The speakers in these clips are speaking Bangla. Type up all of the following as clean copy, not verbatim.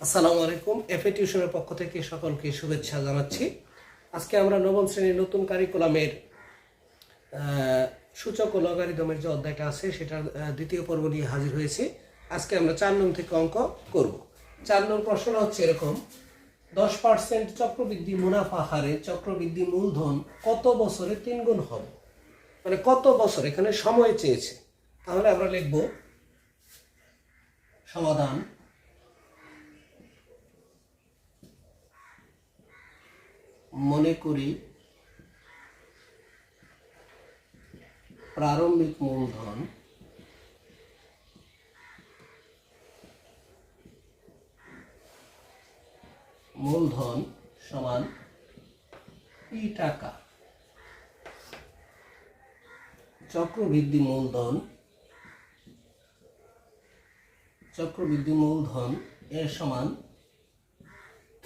আসসালামু আলাইকুম। এফএ টিউশনের পক্ষ থেকে সকলকে শুভেচ্ছা জানাচ্ছি। আজকে আমরা নবম শ্রেণীর নতুন কারিকুলামের সূচক ও লগারিদমের যে অধ্যায়টা আছে সেটার দ্বিতীয় পর্ব নিয়ে হাজির হয়েছি। আজকে আমরা 4 নং থেকে অঙ্ক করব। 4 নং প্রশ্নটা হচ্ছে এরকম: 10% চক্রবৃদ্ধি মুনাফা হারে চক্রবৃদ্ধি মূলধন কত বছরে 3 গুণ হবে? মানে কত বছর, এখানে সময় চেয়েছে। তাহলে আমরা লিখব সমাধান। মনে করি প্রারম্ভিক মূলধন সমান P টাকা, চক্রবৃদ্ধি মূলধন এর সমান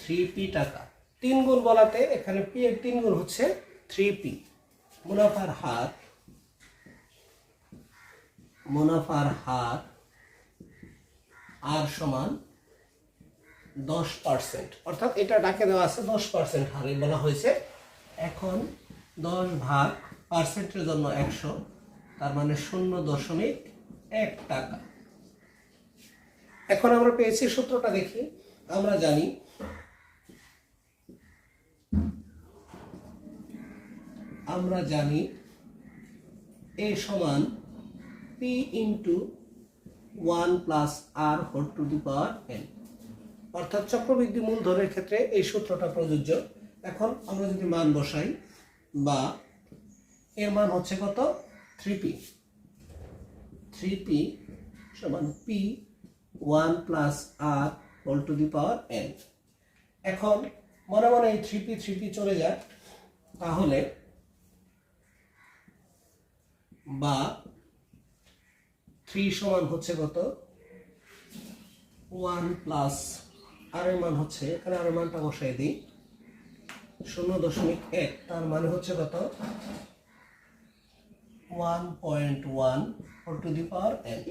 3P টাকা। 3 গুণ বলাতে এখানে P এর 3 গুণ হচ্ছে 3P। মুনাফার হার আর সমান 10%, অর্থাৎ এটা ডাকে দেওয়া আছে 10% হারে বলা হয়েছে। এখন 10 ভাগ পার্সেন্টের জন্য 100, তার মানে 0.1 টাকা। এখন আমরা পেয়েছি, সূত্রটা দেখি। আমরা জানি A সমান P into 1 plus R whole to the power n, অর্থাৎ চক্রবৃদ্ধি মূলধনের ক্ষেত্রে এই সূত্রটা প্রযোজ্য। এখন আমরা যদি মান বসাই, বা এর মান হচ্ছে কত? 3P সমান P 1 plus R whole to the power n। এখন মনে মনে এই 3P চলে যায়, তাহলে বা 3 সমান হচ্ছে কত? 1 প্লাস আর এর মান হচ্ছে, এখানে আর মানটা বসাই দিই, 0.1, তার মানে হচ্ছে কত? 1.1 whole to the power n।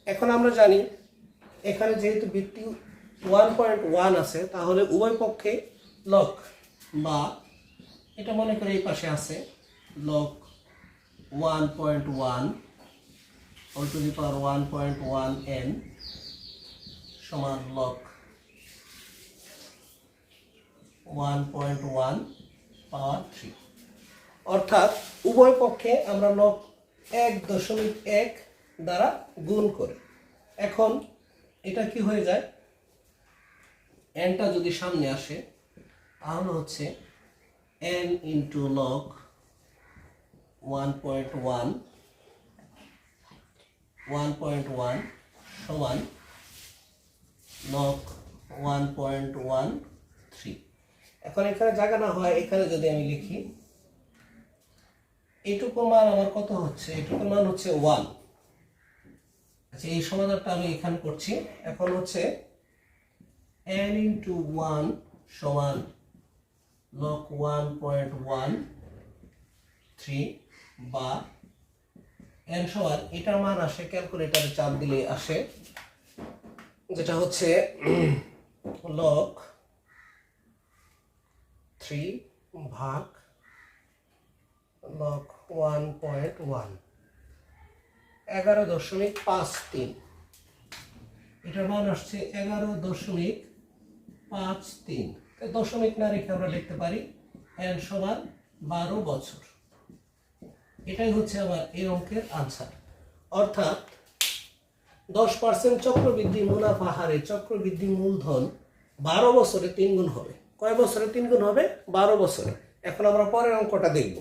এখন আমরা জানি এখানে যেহেতু বৃত্তি 1.1 আছে, তাহলে উভয় পক্ষে লগ, বা এটা মনে করে এই পাশে আছে log 1.1 whole to the power 1.1 n সমান লগ 1.1 পাওয়ার 3। অর্থাৎ উভয় পক্ষে আমরা লগ 1.1 দ্বারা গুণ করি। এখন এটা কি হয়ে যায়? nটা যদি সামনে আসে তাহলে হচ্ছে n ইন্টু লগ 1.1 সমান লগ 1.13। এখন এখানে জায়গা না হয়, এখানে যদি আমি লিখি, এইটুকুর মান আমার কত হচ্ছে? এইটুকুর মান হচ্ছে 1। আচ্ছা, এই সমাধানটা আমি এখানে করছি। এখন হচ্ছে n ইন্টু 1 সমান লগ 1.13, বা n সমান, এটার মান আসে ক্যালকুলেটরে চাপ দিলে আসে, যেটা হচ্ছে লগ 3 ভাগ লগ 1.1, 11.53। এটার মান আসছে 11.53। দশমিক না রেখে আমরা লিখতে পারি n সমান 12 বছর। এটাই হচ্ছে আমার এই অঙ্কের আনসার। অর্থাৎ 10% চক্রবৃদ্ধি মুনাফা হারে চক্রবৃদ্ধি মূলধন 12 বছরে 3 গুণ হবে। কয় বছরে 3 গুণ হবে? 12 বছরে। এখন আমরা পরের অঙ্কটা দেখব।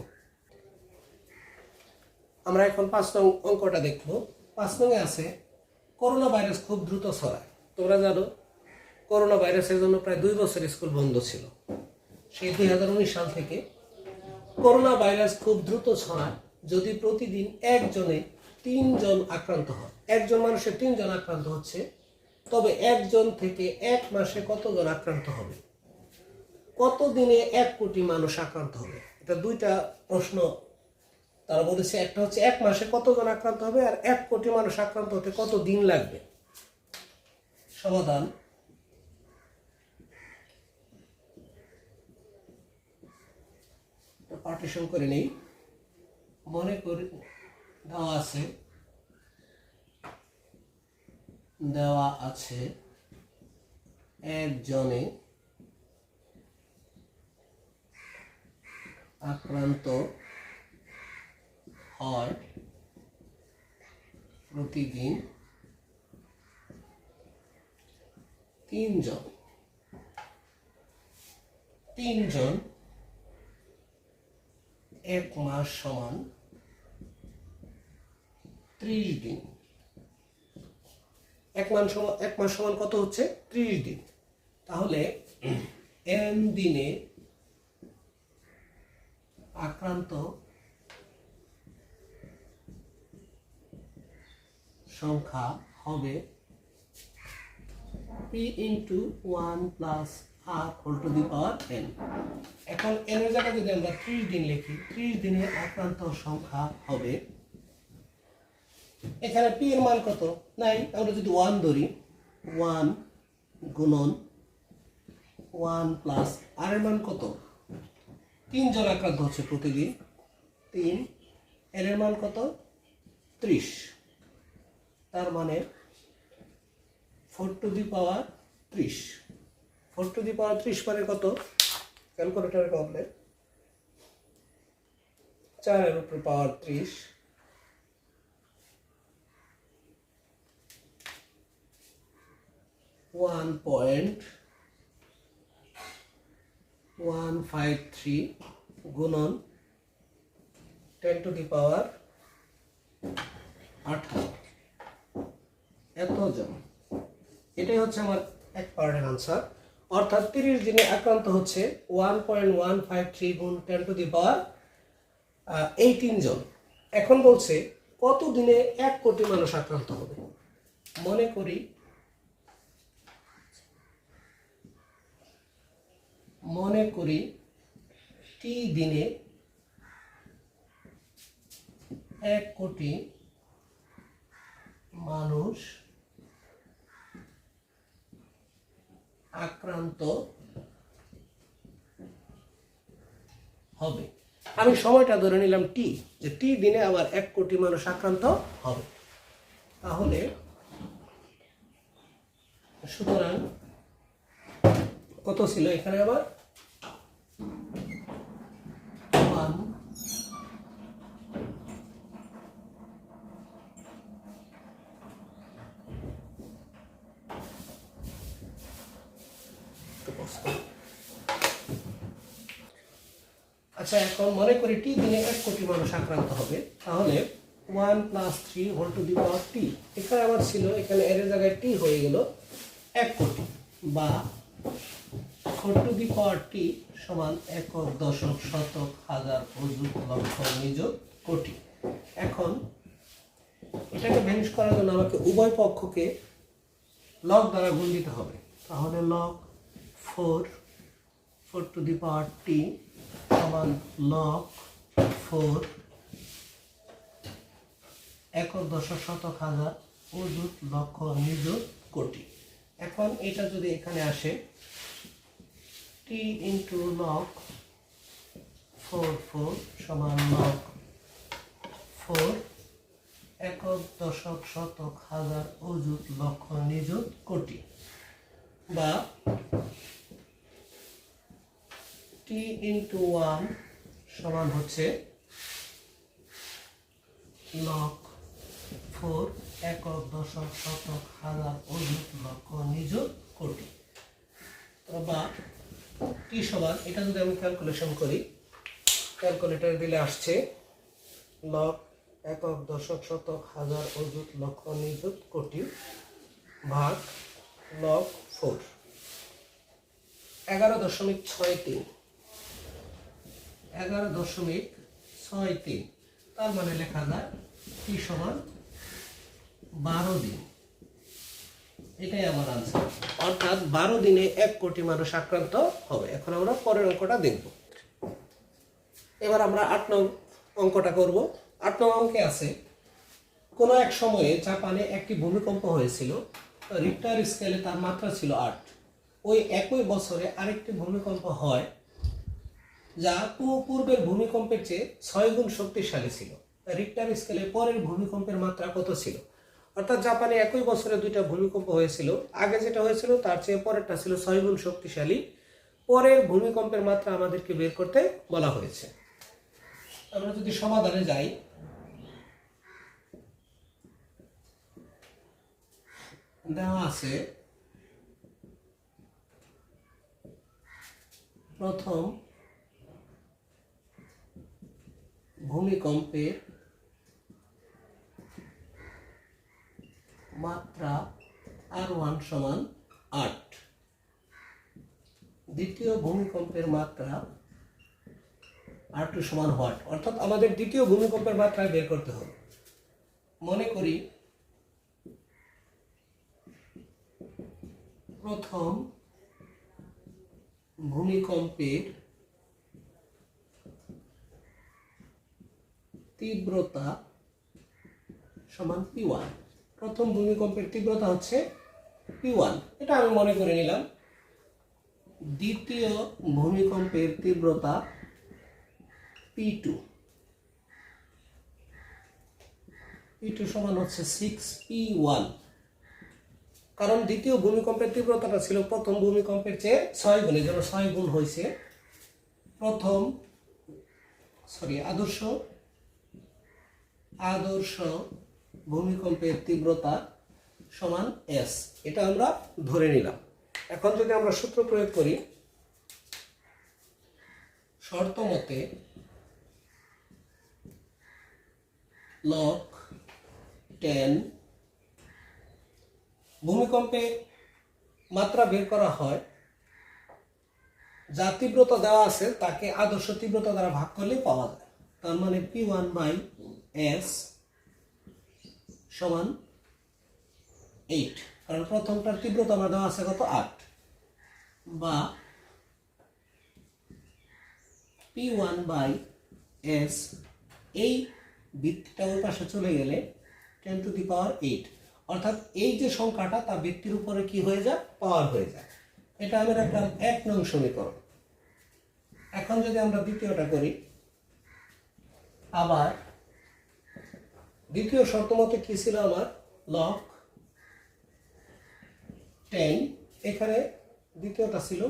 আমরা এখন 5 নং অঙ্কটা দেখব। 5 নংয়ে আছে করোনা ভাইরাস খুব দ্রুত ছড়ায়। তোমরা জানো করোনা ভাইরাসের জন্য প্রায় 2 বছর স্কুল বন্ধ ছিল। সেই 2019 সাল থেকে করোনা ভাইরাস খুব দ্রুত ছড়ায় যদি প্রতিদিন একজনে 3 জন আক্রান্ত হয়। একজন মানুষের 3 জন আক্রান্ত হচ্ছে, তবে একজন থেকে 1 মাসে কতজন আক্রান্ত হবে? কত দিনে 1 কোটি মানুষ আক্রান্ত হবে? এটা দুইটা প্রশ্ন তারা বলেছে। একটা হচ্ছে 1 মাসে কতজন আক্রান্ত হবে, আর 1 কোটি মানুষ আক্রান্ত হতে কত দিন লাগবে। সমাধান: পার্টিশন করে নেই। মনে করি দেওয়া আছে একজনে আক্রান্ত হয় প্রতিদিন 3 জন। 3 জন 1 মাস সমান 30 দিন। 1 মাস সমান কত হচ্ছে? 30 দিন। তাহলে n দিনে আক্রান্ত সংখ্যা হবে p into 1 plus r whole to the power n। এখন n এর জায়গায় যদি আমরা 30 দিন লিখি, 30 দিনে আক্রান্ত সংখ্যা হবে, এখানে p এর মান কত নাই, আমরা যদি 1 ধরি, 1 গুণন 1 প্লাস r এর মান কত? 3 জন আক্রান্ত হচ্ছে প্রতিদিন, 3, n এর মান কত? 30। তার মানে 4 to the power 30। 4 to the power 30 মানে কত? ক্যালকুলেটরে করলে 4 এর উপরে পাওয়ার 30, 1.153 গুণন 10 to the power 18, এত জন। এটাই হচ্ছে আমার এক পার্টের আনসার। অর্থাৎ 30 দিনে আক্রান্ত হচ্ছে 1.153 গুণ 10 to the power 18 জন। এখন বলছে কত দিনে 1 কোটি মানুষ আক্রান্ত হবে। মনে করি টি দিনে 1 কোটি মানুষ আক্রান্ত হবে। আমি সময়টা ধরে নিলাম টি, যে টি দিনে আবার 1 কোটি মানুষ আক্রান্ত হবে। তাহলে সুতরাং কত ছিল এখানে আবার? 1 আচ্ছা, এখন মনে করি টি দিনে 1 কোটি মানুষ আক্রান্ত হবে। তাহলে 1 + 3 হোল টু দি পাওয়ার টি, এখানে আবার ছিল, এখানে এর জায়গায় টি হয়ে গেল 1 কোটি, বা 4 টু দি পাওয়ার টি সমান একক, দশক, শতক, হাজার, অযুত, লক্ষ, নিযুত, কোটি। এখন এটাকে ভ্যানিশ করার জন্য আমাকে উভয় পক্ষকে লগ দ্বারা গুণ দিতে হবে। তাহলে লগ 4 টু দি পাওয়ার টি সমান লগ 4 একক, দশক, শতক, হাজার, অযুত, লক্ষ, নিযুত, কোটি। এখন এটা যদি এখানে আসে, টি ইন্টু লগ 4 সমান লগ 4 একক, দশক, শতক, হাজার, অযুত, লক্ষ, নিযুত, কোটি, বা টি ইন্টু 1 সমান হচ্ছে লগ 4 একক, দশক, শতক, হাজার, অযুত, লক্ষ, নিযুত, কোটি, বা টি সমান, এটা যদি আমি ক্যালকুলেশন করি, ক্যালকুলেটর দিলে আসছে লগ একক, দশক, শতক, হাজার, অযুত, লক্ষ, নিযুত, কোটি ভাগ লগ 4, 11.63, 11.63। তার মানে লেখা যায় টি সমান 12 দিন। এটাই আমার আনসার। অর্থাৎ 12 দিনে 1 কোটি মানুষ আক্রান্ত হবে। এখন আমরা পরের অঙ্কটা দেখব। এবার আমরা 8 নং অঙ্কটা করব। 8 নং অঙ্কে আছে, কোনো এক সময়ে জাপানে একটি ভূমিকম্প হয়েছিল, রিক্টার স্কেলে তার মাত্রা ছিল 8। ওই একই বছরে আরেকটি ভূমিকম্প হয়, যা পূর্বের ভূমিকম্পের চেয়ে 6 গুণ শক্তিশালী ছিল। রিক্টার স্কেলে পরের ভূমিকম্পের মাত্রা কত ছিল? অর্থাৎ জাপানে একই বছরে দুইটা ভূমিকম্প হয়েছিল, আগে যেটা হয়েছিল তার চেয়ে পরেরটা ছিল 6 গুণ শক্তিশালী। পরের ভূমিকম্পের মাত্রা আমাদেরকে বের করতে বলা হয়েছে। আমরা যদি সমাধানে যাই, দেওয়া আছে প্রথম ভূমিকম্পের মাত্রা R1 সমান 8, দ্বিতীয় ভূমিকম্পের মাত্রা R2 সমান হোয়াট? অর্থাৎ আমাদের দ্বিতীয় ভূমিকম্পের মাত্রা বের করতে হবে। মনে করি প্রথম ভূমিকম্পের তীব্রতা সমান P1। প্রথম ভূমিকম্পের তীব্রতা হচ্ছে P1, এটা আমি মনে করে নিলাম। দ্বিতীয় ভূমিকম্পের তীব্রতা P2, P2 সমান হচ্ছে 6P1, কারণ দ্বিতীয় ভূমিকম্পের তীব্রতাটা ছিল প্রথম ভূমিকম্পের চেয়ে 6 গুণ, যেন 6 গুণ হয়েছে। আদর্শ ভূমিকম্পের তীব্রতা সমান S, এটা আমরা ধরে নিলাম। এখন যদি আমরা সূত্র প্রয়োগ করি, শর্ত মতে log 10 ভূমিকম্পের মাত্রা বের করা হয়, যা তীব্রতা দেওয়া আছে তাকে আদর্শ তীব্রতা দ্বারা ভাগ করলে পাওয়া যায়। তার মানে P1/S সমান 8, কারণ প্রথমটার তীব্রতা আমার দেওয়া আছে কত? 8, বা P1/S, এই ভিত্তিটা ওই পাশে চলে গেলে 10⁸, অর্থাৎ এই যে সংখ্যাটা তা ভিত্তির উপরে কি হয়ে যায়? পাওয়ার হয়ে যায়। এটা আমি রাখলাম 1 নং সমীকরণ। এখন যদি আমরা দ্বিতীয়টা করি, আবার দ্বিতীয় শর্ত মতে কি ছিল আমার? log 10, এখানে দ্বিতীয়টা ছিল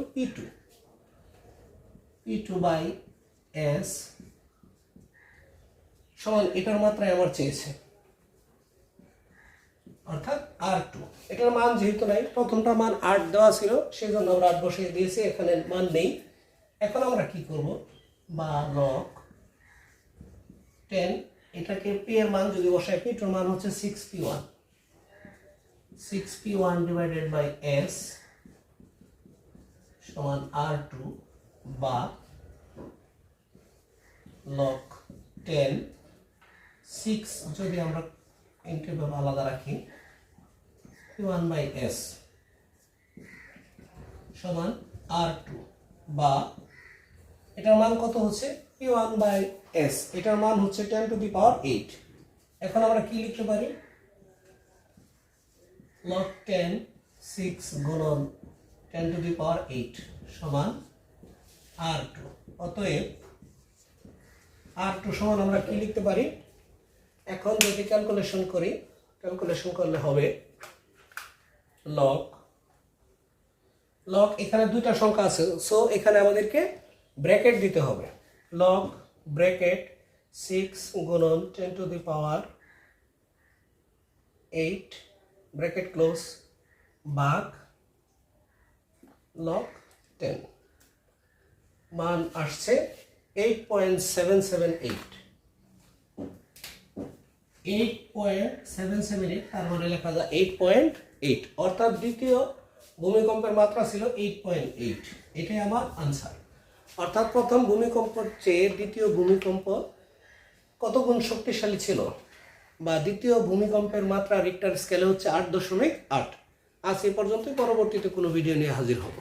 P2/S সমান, এটার মাত্রায় আমার চেয়েছে, অর্থাৎ R2। এটার মান যেহেতু নাই, প্রথমটা মান 8 দেওয়া ছিল, সেই জন্য আমরা 8 বসিয়ে দিয়েছি, এখানে মান নেই। এখন আমরা কি করব? বা log 10, এটাকে P এর মান যদি বসাই, P2 এর মান হচ্ছে 6P1, 6P1/S সমান R2, বা log 10, 6 যদি আমরা ইন্টিগ্রাল আলাদা রাখি, P1/S সমান R2, বা এটার মান কত হচ্ছে? P1/S, এটার মান হচ্ছে 10⁸। এখন আমরা কি লিখতে পারি? log 10 6 গুণন 10⁸ সমান R2। অতএব R2 সমান আমরা কি লিখতে পারি? এখন যদি ক্যালকুলেশন করি, ক্যালকুলেশন করলে হবে log এখানে দুইটা সংখ্যা আছে, সো এখানে আমাদেরকে ব্র্যাকেট দিতে হবে। log ব্র্যাকেট 6 গুণন 10⁸, ব্র্যাকেট ক্লোজ, ভাগ log 10, মান আসছে 8.778, 8.778, তার মানে লেখা যায় 8.8, অর্থাৎ দ্বিতীয় ভূমিকম্পের মাত্রা ছিল 8.8। এটাই আমার আনসার। অর্থাৎ প্রথম ভূমিকম্পের চেয়ে দ্বিতীয় ভূমিকম্প কত গুণ শক্তিশালী ছিল, বা দ্বিতীয় ভূমিকম্পের মাত্রা রিক্টার স্কেলে হচ্ছে 8.8। আজ এই পর্যন্ত, পরবর্তীতে কোনো ভিডিও নিয়ে হাজির হব।